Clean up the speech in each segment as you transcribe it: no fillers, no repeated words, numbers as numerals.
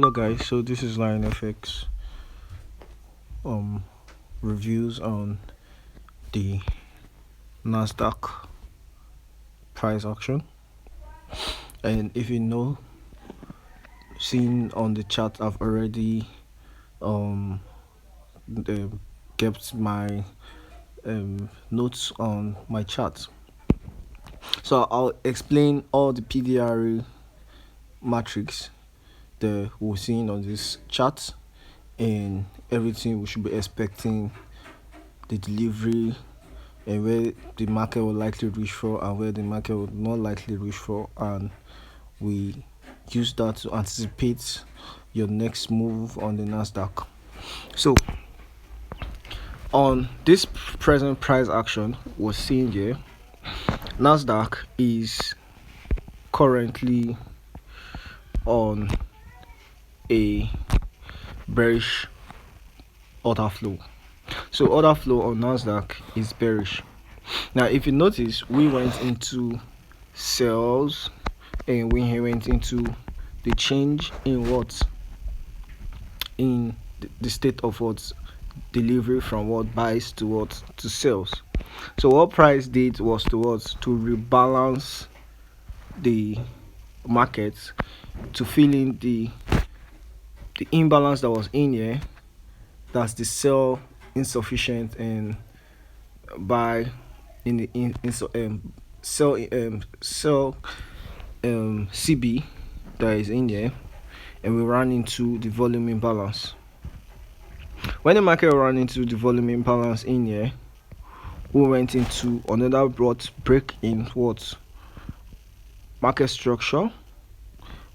Hello guys, so this is Lionfx um reviews on the Nasdaq price action. And if you know, seen on the chart, I've already um the, kept my notes on my chart. So I'll explain all the PDR matrix that we're seeing on this chart and everything we should be expecting, the delivery, and where the market will likely reach for and where the market will not likely reach for, and we use that to anticipate your next move on the Nasdaq. So on this present price action we're seeing here, Nasdaq is currently on a bearish order flow. So order flow on Nasdaq is bearish. Now if you notice, we went into sales and we went into the change in what, in the state of what, delivery from what, buys to what, to sales. So what price did was to what, to rebalance the market, to fill in the imbalance that was in here, that's the sell insufficient and buy in the sell CB that is in there, and we ran into the volume imbalance. When the market ran into the volume imbalance in here, we went into another broad break in what, market structure,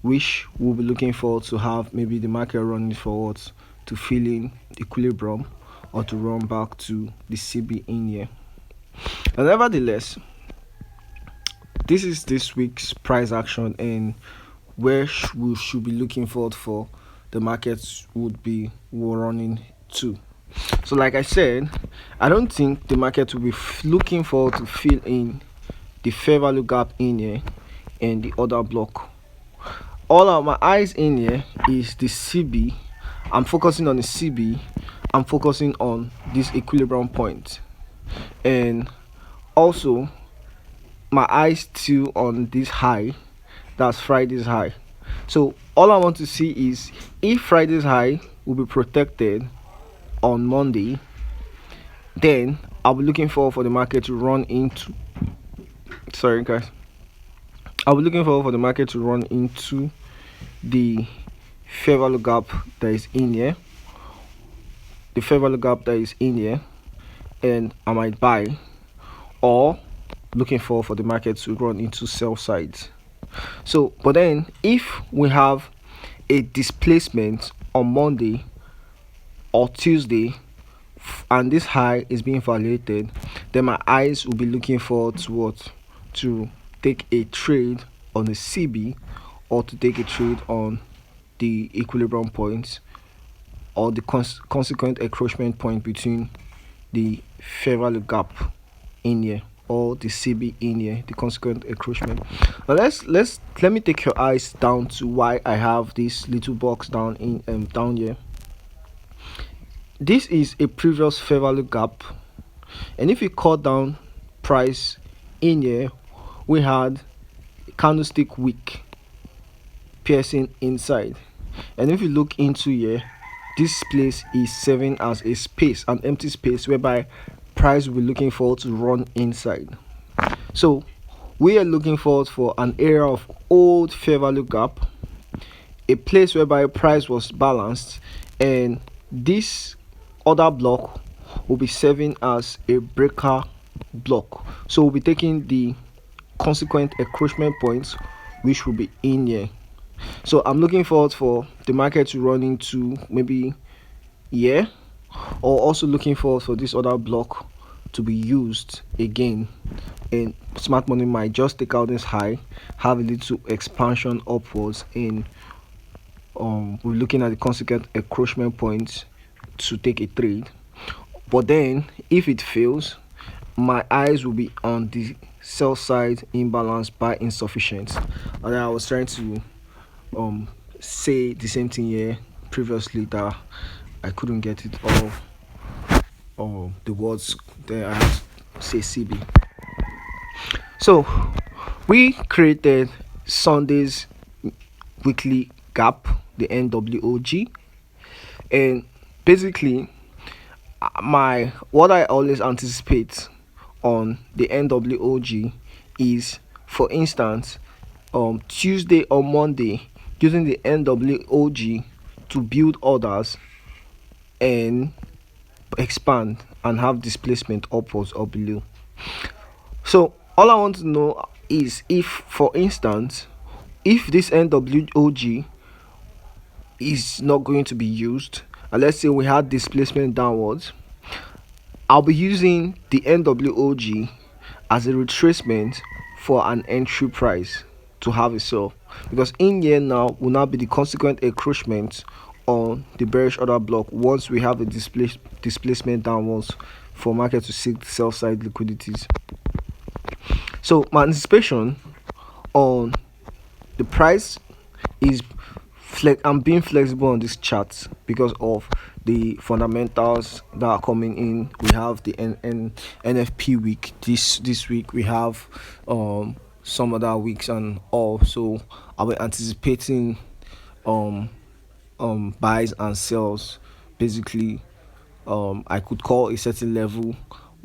which we'll be looking for to have maybe the market running for what, to fill in equilibrium or to run back to the CB in here. And nevertheless, this is this week's price action and where we should be looking forward for the markets would be running to. So like I said, I don't think the market will be looking forward to fill in the fair value gap in here and the other block. All of my eyes in here is the CB. I'm focusing on the CB. I'm focusing on this equilibrium point, and also my eyes still on this high, that's Friday's high. So all I want to see is if Friday's high will be protected on Monday, then I'll be looking forward for the market to run into, sorry guys, I'll be looking forward for the market to run into the fair value gap that is in here, and I might buy, or looking for the market to run into sell sides. So but then if we have a displacement on Monday or Tuesday and this high is being violated, then my eyes will be looking forward to what, to take a trade on the CB or to take a trade on the equilibrium point or the consequent encroachment point between the fair value gap in here or the CB in here, the consequent encroachment. Now let me take your eyes down to why I have this little box down in down here. This is a previous fair value gap, and if you cut down price in here, we had a candlestick wick piercing inside, and if you look into here, this place is serving as a space, an empty space whereby price will be looking forward to run inside. So we are looking forward for an area of old fair value gap, a place whereby price was balanced, and this other block will be serving as a breaker block. So we'll be taking the consequent encroachment points, which will be in here. So I'm looking forward for the market to run into maybe here, or also looking forward for this other block to be used again, and smart money might just take out this high, have a little expansion upwards, and we're looking at the consequent encroachment points to take a trade. But then if it fails, my eyes will be on the sell side imbalance by insufficient, and I was trying to say the same thing here previously that I couldn't get it all the words there. I had to say CB. So we created Sunday's weekly gap, the NWOG, and basically my what I always anticipate on the NWOG is, for instance, Tuesday or Monday, using the NWOG to build orders and expand and have displacement upwards or below. So all I want to know is, if for instance, if this NWOG is not going to be used, and let's say we had displacement downwards, I'll be using the NWOG as a retracement for an entry price to have a sell, because in here now will now be the consequent encroachment on the bearish order block once we have a displacement downwards for market to seek sell side liquidities. So my anticipation on the price is I'm being flexible on this chart because of the fundamentals that are coming in. We have the NFP week this week. We have some other weeks and all. So I'll be anticipating buys and sells. Basically, I could call a certain level,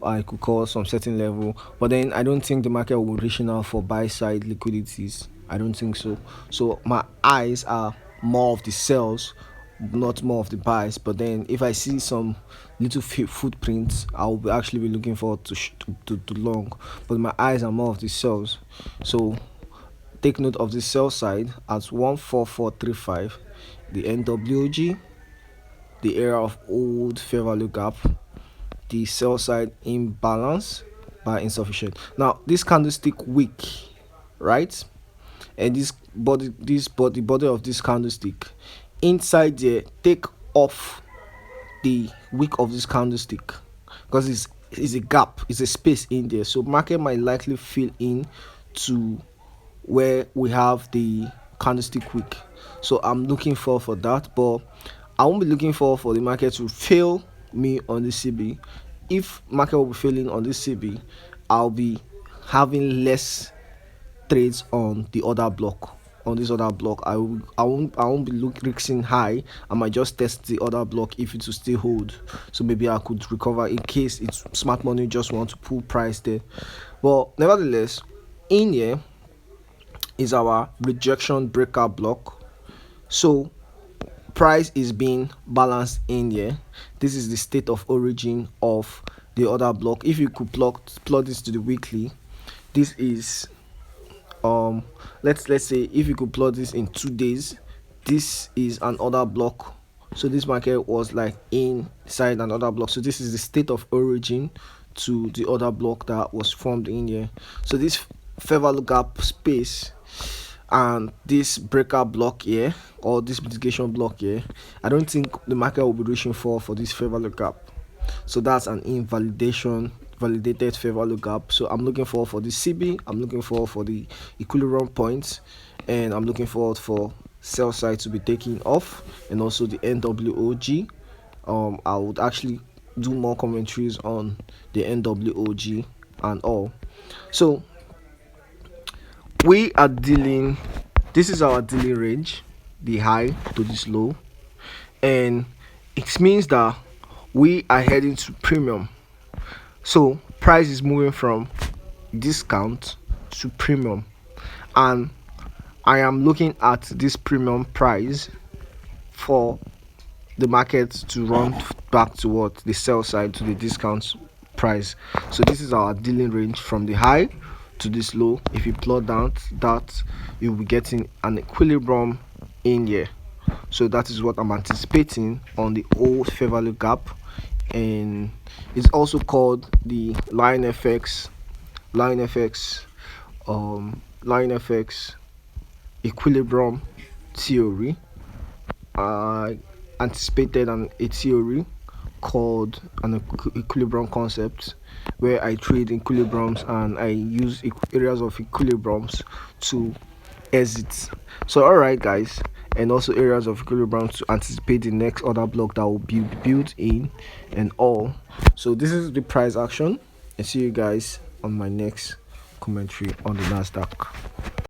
I could call some certain level, but then I don't think the market will be rational for buy side liquidities. I don't think so. So my eyes are more of the sells, not more of the buys. But then if I see some little footprints, I'll be actually be looking forward to long. But my eyes are more of the sells. So take note of the sell side at 14435, the NWG, the area of old fair value gap, the sell side imbalance by insufficient. Now this candlestick weak, right? And this body of this candlestick, inside there, take off the wick of this candlestick, because it's a gap, it's a space in there. So market might likely fill in to where we have the candlestick wick. So I'm looking for that, but I won't be looking for the market to fail me on the CB. If market will be failing on this CB, I'll be having less trades on the other block. On this other block, I won't be risking high. I might just test the other block if it will still hold. So maybe I could recover in case it's smart money just want to pull price there. But nevertheless, in here is our rejection breaker block. So price is being balanced in here. This is the state of origin of the other block. If you could plot this to the weekly, this is let's say if you could plot this in 2 days, this is an order block. So this market was like inside another block. So this is the state of origin to the other block that was formed in here. So this fair value gap space and this breaker block here, or this mitigation block here, I don't think the market will be reaching for this fair value gap. So that's an validated fair value gap. So I'm looking forward for the CB, I'm looking forward for the equilibrium points, and I'm looking forward for sell side to be taking off, and also the NWOG. I would actually do more commentaries on the NWOG and all. So we are dealing, this is our dealing range, the high to this low, and it means that we are heading to premium. So price is moving from discount to premium, and I am looking at this premium price for the market to run back towards the sell side to the discount price. So this is our dealing range from the high to this low. If you plot down that, you'll be getting an equilibrium in here. So that is what I'm anticipating on the old fair value gap, and it's also called the Lionfx equilibrium theory. I anticipated a theory called an equilibrium concept, where I trade equilibriums and I use areas of equilibriums to exit. So alright guys, and also areas of equilibrium to anticipate the next order block that will be built in and all. So this is the price action, and see you guys on my next commentary on the Nasdaq.